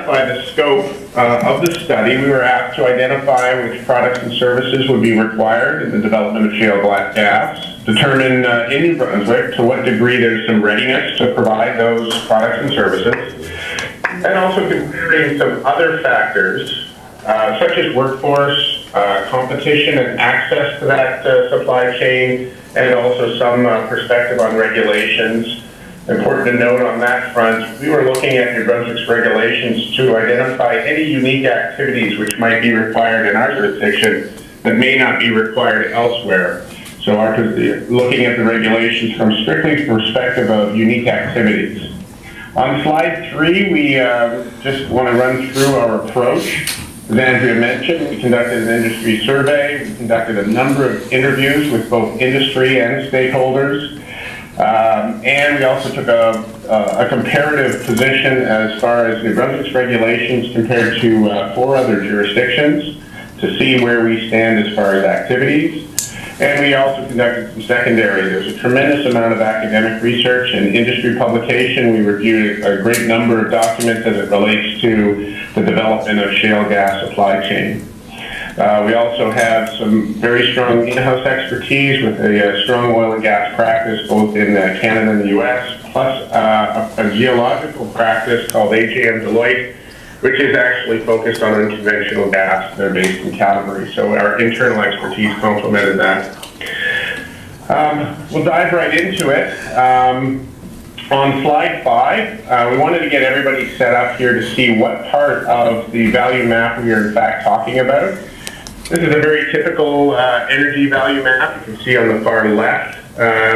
By the scope of the study, we were asked to identify which products and services would be required in the development of shale gas, determine in New Brunswick to what degree there's some readiness to provide those products and services, and also considering some other factors such as workforce, competition and access to that supply chain, and also some perspective on regulations. Important to note on that front, we were looking at New Brunswick's regulations to identify any unique activities which might be required in our jurisdiction that may not be required elsewhere. So looking at the regulations from strictly the perspective of unique activities. On slide 3, we just want to run through our approach. As Andrea mentioned, we conducted an industry survey. We conducted a number of interviews with both industry and stakeholders. And we also took a comparative position as far as New Brunswick's regulations compared to 4 other jurisdictions to see where we stand as far as activities. And we also conducted some secondary. There's a tremendous amount of academic research and industry publication. We reviewed a great number of documents as it relates to the development of shale gas supply chain. We also have some very strong in-house expertise with a strong oil and gas practice both in Canada and the U.S., plus a geological practice called AJM Deloitte, which is actually focused on unconventional gas. They're based in Calgary, so our internal expertise complemented that. We'll dive right into it. On slide 5, we wanted to get everybody set up here to see what part of the value map we are in fact talking about. This is a very typical energy value map. You can see on the far left,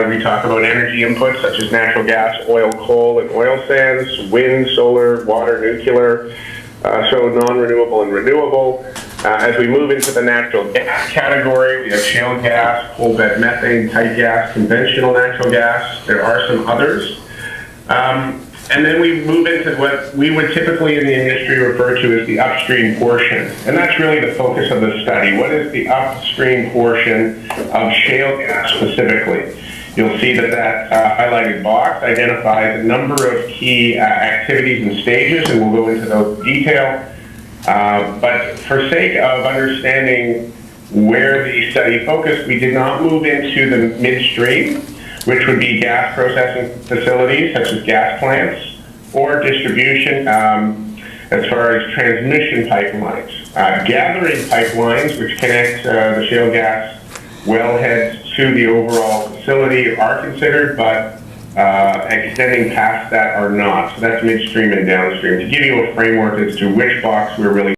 we talk about energy inputs such as natural gas, oil, coal, and oil sands, wind, solar, water, nuclear, so non-renewable and renewable. As we move into the natural gas category, we have shale gas, coal bed methane, tight gas, conventional natural gas. There are some others. And then we move into what we would typically in the industry refer to as the upstream portion. And that's really the focus of the study. What is the upstream portion of shale gas specifically? You'll see that highlighted box identifies a number of key activities and stages, and we'll go into those in detail. But for sake of understanding where the study focused, we did not move into the midstream, which would be gas processing facilities such as gas plants, or distribution as far as transmission pipelines. Gathering pipelines, which connect the shale gas wellheads to the overall facility, are considered, but extending past that are not. So that's midstream and downstream, to give you a framework as to which box we're really